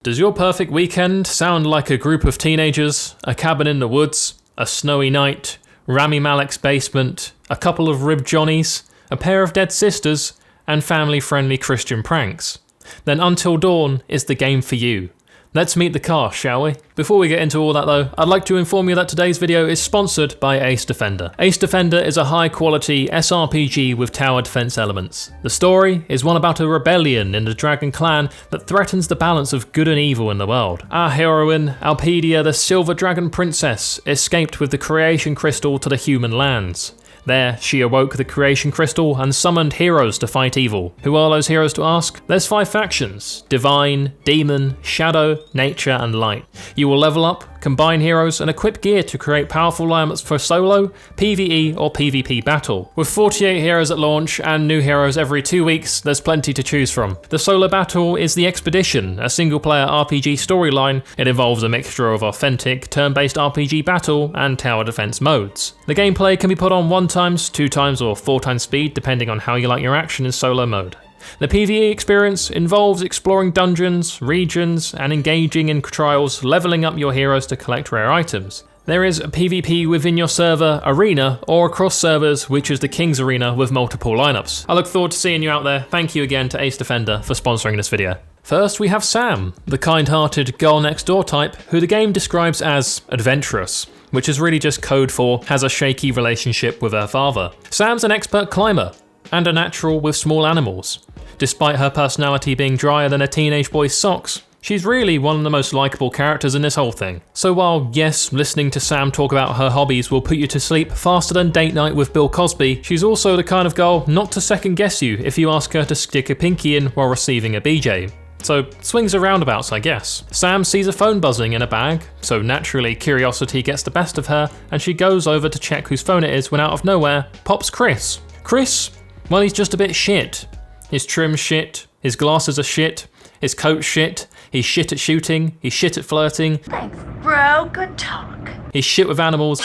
Does your perfect weekend sound like a group of teenagers, a cabin in the woods, a snowy night, Rami Malek's basement, a couple of ribbed Johnnies, a pair of dead sisters, and family-friendly Christian pranks? Then Until Dawn is the game for you. Let's meet the cast, shall we? Before we get into all that though, I'd like to inform you that today's video is sponsored by Ace Defender. Ace Defender is a high-quality SRPG with tower defense elements. The story is one about a rebellion in the Dragon Clan that threatens the balance of good and evil in the world. Our heroine, Alpedia the Silver Dragon Princess, escaped with the Creation Crystal to the human lands. There, she awoke the Creation Crystal and summoned heroes to fight evil. Who are those heroes to ask? There's 5 factions: Divine, Demon, Shadow, Nature, and Light. You will level up, combine heroes, and equip gear to create powerful lineups for solo, PvE, or PvP battle. With 48 heroes at launch and new heroes every 2 weeks, there's plenty to choose from. The solo battle is the Expedition, a single-player RPG storyline. It involves a mixture of authentic, turn-based RPG battle and tower defense modes. The gameplay can be put on 1x, 2x, or 4x speed, depending on how you like your action in solo mode. The PvE experience involves exploring dungeons, regions, and engaging in trials, leveling up your heroes to collect rare items. There is a PvP within your server, arena, or across servers, which is the King's Arena with multiple lineups. I look forward to seeing you out there. Thank you again to Ace Defender for sponsoring this video. First we have Sam, the kind-hearted girl next door type, who the game describes as adventurous, which is really just code for has a shaky relationship with her father. Sam's an expert climber, and a natural with small animals. Despite her personality being drier than a teenage boy's socks, she's really one of the most likeable characters in this whole thing. So while yes, listening to Sam talk about her hobbies will put you to sleep faster than date night with Bill Cosby, she's also the kind of girl not to second guess you if you ask her to stick a pinky in while receiving a BJ. So swings and roundabouts, I guess. Sam sees a phone buzzing in a bag, so naturally curiosity gets the best of her and she goes over to check whose phone it is when out of nowhere pops Chris. Chris? Well, he's just a bit shit. His trim's shit, his glasses are shit, his coat's shit, he's shit at shooting, he's shit at flirting. Thanks, bro, good talk. He's shit with animals.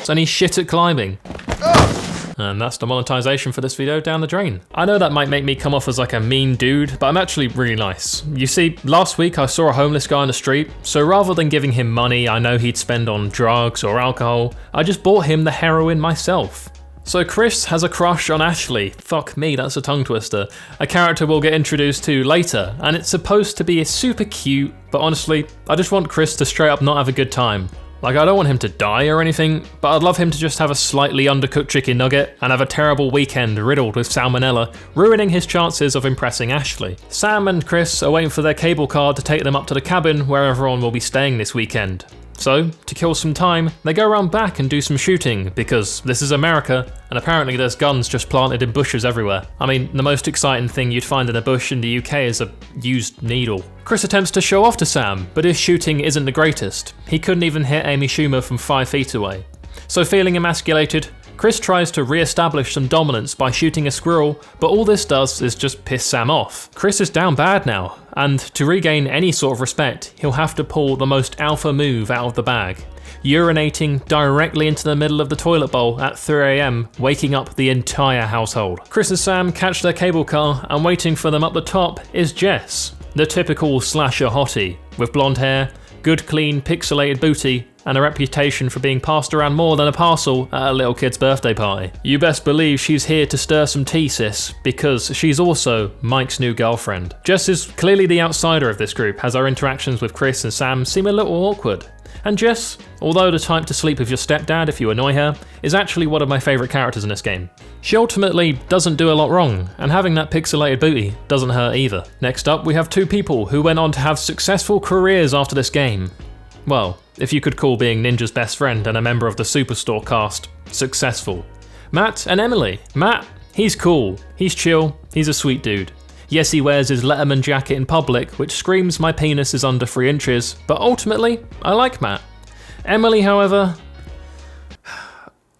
And he's shit at climbing. And that's the monetization for this video down the drain. I know that might make me come off as like a mean dude, but I'm actually really nice. You see, last week I saw a homeless guy on the street, so rather than giving him money I know he'd spend on drugs or alcohol, I just bought him the heroin myself. So Chris has a crush on Ashley. Fuck me, that's a tongue twister. A character we'll get introduced to later, and it's supposed to be super cute, but honestly, I just want Chris to straight up not have a good time. Like, I don't want him to die or anything, but I'd love him to just have a slightly undercooked chicken nugget and have a terrible weekend riddled with salmonella, ruining his chances of impressing Ashley. Sam and Chris are waiting for their cable car to take them up to the cabin where everyone will be staying this weekend. So, to kill some time, they go around back and do some shooting, because this is America, and apparently there's guns just planted in bushes everywhere. I mean, the most exciting thing you'd find in a bush in the UK is a used needle. Chris attempts to show off to Sam, but his shooting isn't the greatest. He couldn't even hit Amy Schumer from 5 feet away. So feeling emasculated, Chris tries to re-establish some dominance by shooting a squirrel, but all this does is just piss Sam off. Chris is down bad now, and to regain any sort of respect, he'll have to pull the most alpha move out of the bag. Urinating directly into the middle of the toilet bowl at 3 AM, waking up the entire household. Chris and Sam catch their cable car, and waiting for them up the top is Jess, the typical slasher hottie, with blonde hair, good clean pixelated booty, and a reputation for being passed around more than a parcel at a little kid's birthday party. You best believe she's here to stir some tea, sis, because she's also Mike's new girlfriend. Jess is clearly the outsider of this group, as our interactions with Chris and Sam seem a little awkward. And Jess, although the type to sleep with your stepdad if you annoy her, is actually one of my favourite characters in this game. She ultimately doesn't do a lot wrong, and having that pixelated booty doesn't hurt either. Next up, we have 2 people who went on to have successful careers after this game. Well, if you could call being Ninja's best friend and a member of the Superstore cast successful. Matt and Emily. Matt, he's cool, he's chill, he's a sweet dude. Yes, he wears his Letterman jacket in public, which screams my penis is under 3 inches, but ultimately, I like Matt. Emily, however,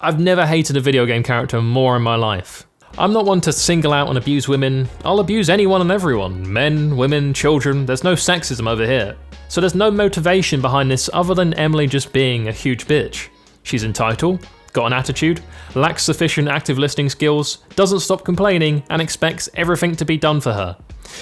I've never hated a video game character more in my life. I'm not one to single out and abuse women. I'll abuse anyone and everyone. Men, women, children, there's no sexism over here. So there's no motivation behind this other than Emily just being a huge bitch. She's entitled, got an attitude, lacks sufficient active listening skills, doesn't stop complaining, and expects everything to be done for her.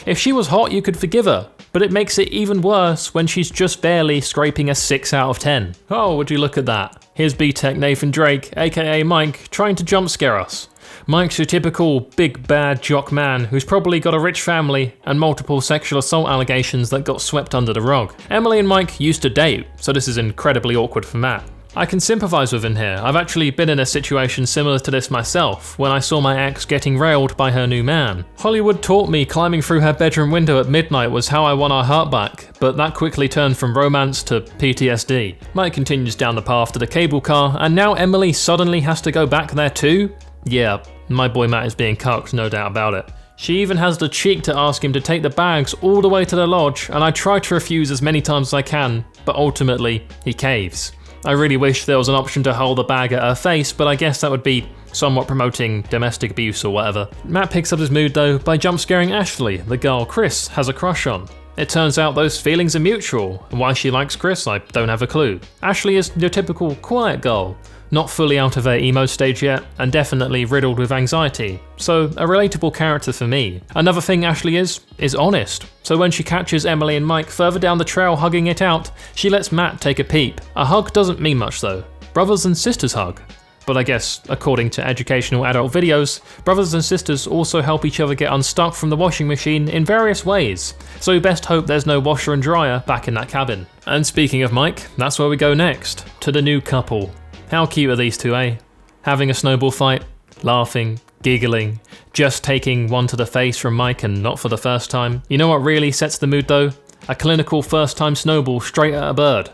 If she was hot, you could forgive her, but it makes it even worse when she's just barely scraping a 6 out of 10. Oh, would you look at that? Here's B-Tech Nathan Drake, aka Mike, trying to jump scare us. Mike's your typical big bad jock man who's probably got a rich family and multiple sexual assault allegations that got swept under the rug. Emily and Mike used to date, so this is incredibly awkward for Matt. I can sympathise with him here. I've actually been in a situation similar to this myself, when I saw my ex getting railed by her new man. Hollywood taught me climbing through her bedroom window at midnight was how I won our heart back, but that quickly turned from romance to PTSD. Mike continues down the path to the cable car, and now Emily suddenly has to go back there too? Yeah, my boy Matt is being cucked, no doubt about it. She even has the cheek to ask him to take the bags all the way to the lodge, and I try to refuse as many times as I can, but ultimately, he caves. I really wish there was an option to hold the bag at her face, but I guess that would be somewhat promoting domestic abuse or whatever. Matt picks up his mood though by jump scaring Ashley, the girl Chris has a crush on. It turns out those feelings are mutual, and why she likes Chris I don't have a clue. Ashley is your typical quiet girl, not fully out of her emo stage yet, and definitely riddled with anxiety, so a relatable character for me. Another thing Ashley is honest, so when she catches Emily and Mike further down the trail hugging it out, she lets Matt take a peep. A hug doesn't mean much though, brothers and sisters hug. But I guess, according to educational adult videos, brothers and sisters also help each other get unstuck from the washing machine in various ways, so best hope there's no washer and dryer back in that cabin. And speaking of Mike, that's where we go next, to the new couple. How cute are these two, eh? Having a snowball fight, laughing, giggling, just taking one to the face from Mike and not for the first time. You know what really sets the mood though? A clinical first time snowball straight at a bird.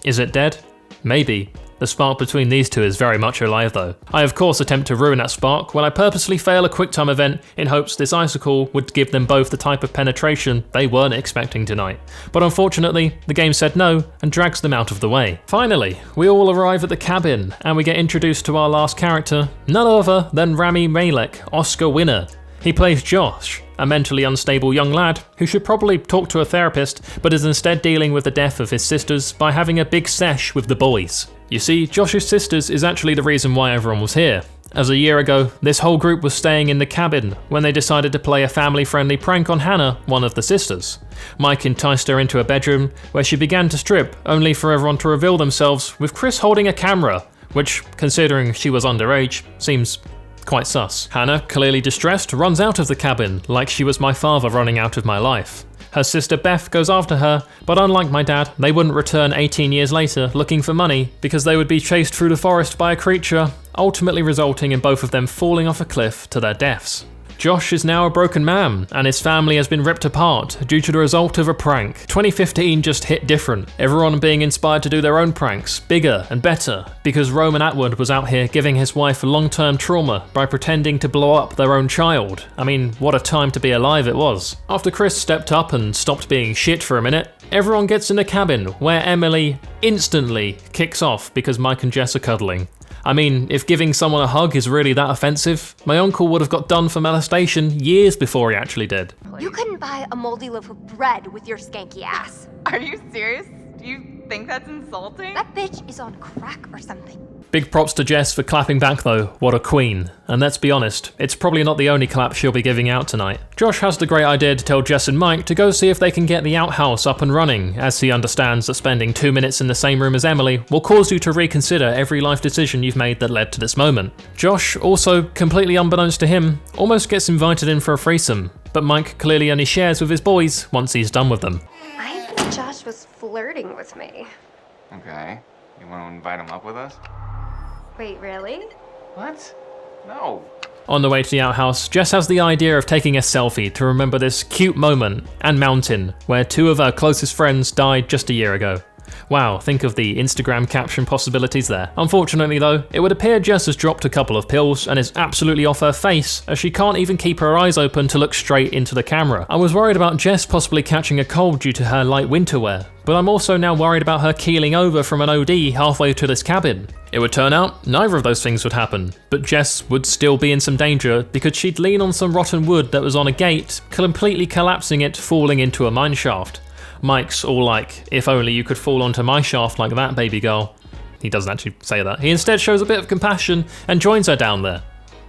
Is it dead? Maybe. The spark between these two is very much alive though. I of course attempt to ruin that spark when I purposely fail a quick time event in hopes this icicle would give them both the type of penetration they weren't expecting tonight. But unfortunately, the game said no and drags them out of the way. Finally, we all arrive at the cabin and we get introduced to our last character, none other than Rami Malek, Oscar winner. He plays Josh, a mentally unstable young lad who should probably talk to a therapist but is instead dealing with the death of his sisters by having a big sesh with the boys. You see, Josh's sisters is actually the reason why everyone was here, as a year ago, this whole group was staying in the cabin when they decided to play a family-friendly prank on Hannah, one of the sisters. Mike enticed her into a bedroom where she began to strip, only for everyone to reveal themselves with Chris holding a camera, which, considering she was underage, seems quite sus. Hannah, clearly distressed, runs out of the cabin like she was my father running out of my life. Her sister Beth goes after her, but unlike my dad, they wouldn't return 18 years later looking for money because they would be chased through the forest by a creature, ultimately resulting in both of them falling off a cliff to their deaths. Josh is now a broken man, and his family has been ripped apart due to the result of a prank. 2015 just hit different, everyone being inspired to do their own pranks, bigger and better, because Roman Atwood was out here giving his wife long-term trauma by pretending to blow up their own child. I mean, what a time to be alive it was. After Chris stepped up and stopped being shit for a minute, everyone gets in the cabin, where Emily instantly kicks off because Mike and Jess are cuddling. I mean, if giving someone a hug is really that offensive, my uncle would have got done for molestation years before he actually did. You couldn't buy a moldy loaf of bread with your skanky ass. Are you serious? Do you think that's insulting? That bitch is on crack or something. Big props to Jess for clapping back though, what a queen. And let's be honest, it's probably not the only clap she'll be giving out tonight. Josh has the great idea to tell Jess and Mike to go see if they can get the outhouse up and running, as he understands that spending 2 minutes in the same room as Emily will cause you to reconsider every life decision you've made that led to this moment. Josh, also completely unbeknownst to him, almost gets invited in for a threesome, but Mike clearly only shares with his boys once he's done with them. I think Josh was flirting with me. Okay. You want to invite him up with us? Wait, really? What? No. On the way to the outhouse, Jess has the idea of taking a selfie to remember this cute moment and mountain where 2 of her closest friends died just a year ago. Wow, think of the Instagram caption possibilities there. Unfortunately though, it would appear Jess has dropped a couple of pills and is absolutely off her face, as she can't even keep her eyes open to look straight into the camera. I was worried about Jess possibly catching a cold due to her light winter wear, but I'm also now worried about her keeling over from an OD halfway to this cabin. It would turn out neither of those things would happen, but Jess would still be in some danger because she'd lean on some rotten wood that was on a gate, completely collapsing it, falling into a mine shaft. Mike's all like, if only you could fall onto my shaft like that, baby girl. He doesn't actually say that. He instead shows a bit of compassion and joins her down there.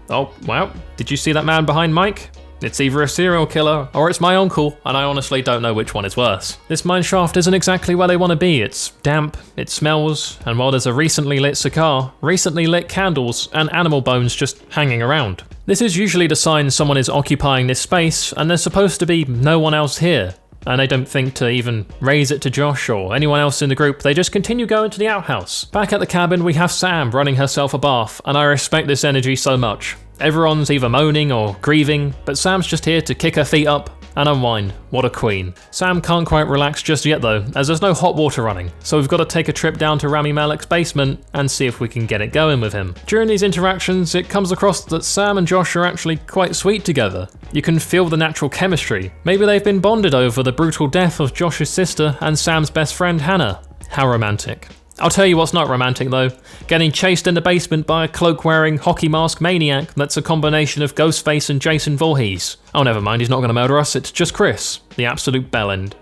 Oh, wow, did you see that man behind Mike? It's either a serial killer or it's my uncle, and I honestly don't know which one is worse. This mineshaft isn't exactly where they want to be. It's damp, it smells, and while there's a recently lit cigar, recently lit candles, and animal bones just hanging around. This is usually the sign someone is occupying this space, and there's supposed to be no one else here. And they don't think to even raise it to Josh or anyone else in the group, they just continue going to the outhouse. Back at the cabin, we have Sam running herself a bath, and I respect this energy so much. Everyone's either moaning or grieving, but Sam's just here to kick her feet up and unwind. What a queen. Sam can't quite relax just yet though, as there's no hot water running, so we've got to take a trip down to Rami Malek's basement and see if we can get it going with him. During these interactions, it comes across that Sam and Josh are actually quite sweet together. You can feel the natural chemistry. Maybe they've been bonded over the brutal death of Josh's sister and Sam's best friend Hannah. How romantic. I'll tell you what's not romantic though, getting chased in the basement by a cloak-wearing, hockey mask maniac that's a combination of Ghostface and Jason Voorhees. Oh, never mind, he's not going to murder us, it's just Chris, the absolute bellend.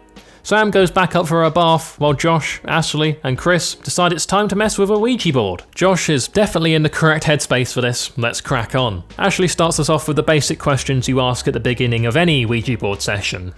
Sam goes back up for her bath, while Josh, Ashley, and Chris decide it's time to mess with a Ouija board. Josh is definitely in the correct headspace for this, let's crack on. Ashley starts us off with the basic questions you ask at the beginning of any Ouija board session.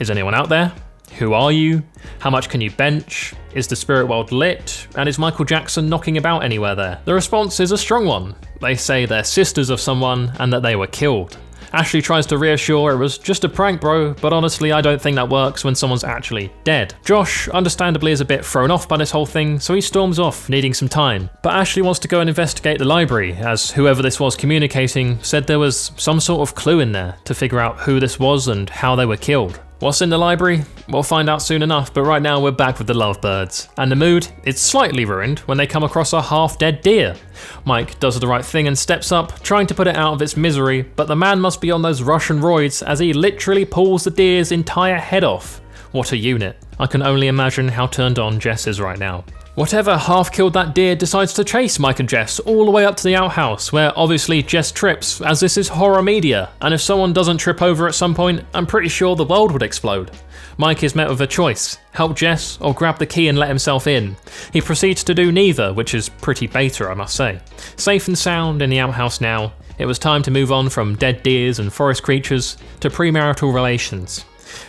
Is anyone out there? Who are you? How much can you bench? Is the spirit world lit? And is Michael Jackson knocking about anywhere there? The response is a strong one. They say they're sisters of someone and that they were killed. Ashley tries to reassure it was just a prank, bro, but honestly I don't think that works when someone's actually dead. Josh, understandably, is a bit thrown off by this whole thing, so he storms off, needing some time. But Ashley wants to go and investigate the library, as whoever this was communicating said there was some sort of clue in there to figure out who this was and how they were killed. What's in the library? We'll find out soon enough, but right now we're back with the lovebirds. And the mood is slightly ruined when they come across a half-dead deer. Mike does the right thing and steps up, trying to put it out of its misery, but the man must be on those Russian roids as he literally pulls the deer's entire head off. What a unit. I can only imagine how turned on Jess is right now. Whatever half-killed that deer decides to chase Mike and Jess all the way up to the outhouse, where obviously Jess trips, as this is horror media, and if someone doesn't trip over at some point, I'm pretty sure the world would explode. Mike is met with a choice, help Jess or grab the key and let himself in. He proceeds to do neither, which is pretty beta, I must say. Safe and sound in the outhouse now, it was time to move on from dead deers and forest creatures to premarital relations.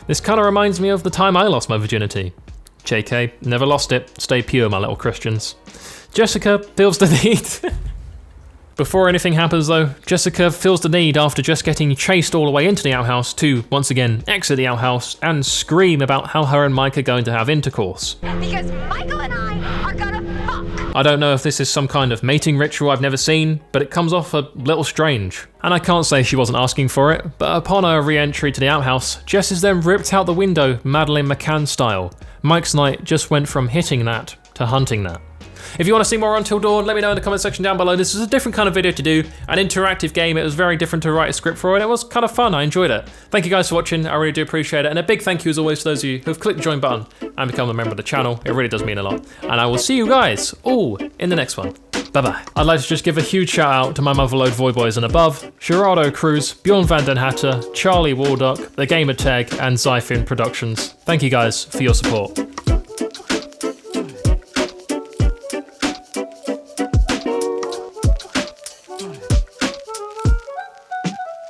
This kinda reminds me of the time I lost my virginity. JK, never lost it. Stay pure, my little Christians. Jessica feels the need. Before anything happens though, Jessica feels the need after just getting chased all the way into the outhouse to, once again, exit the outhouse and scream about how her and Mike are going to have intercourse. Because Michael and I are gonna fuck. I don't know if this is some kind of mating ritual I've never seen, but it comes off a little strange. And I can't say she wasn't asking for it, but upon her re-entry to the outhouse, Jess is then ripped out the window Madeleine McCann style. Mike's night just went from hitting that to hunting that. If you want to see more Until Dawn, let me know in the comment section down below. This is a different kind of video to do, an interactive game. It was very different to write a script for, and it was kind of fun. I enjoyed it. Thank you guys for watching. I really do appreciate it. And a big thank you as always to those of you who've clicked the join button and become a member of the channel. It really does mean a lot. And I will see you guys all in the next one. Bye-bye. I'd like to just give a huge shout out to my motherload Voiy Bois and above, Gerardo Cruz, Björn van den Hatter, Charlie Waldock, TheGamerTeg, and Zyfin Productions. Thank you guys for your support.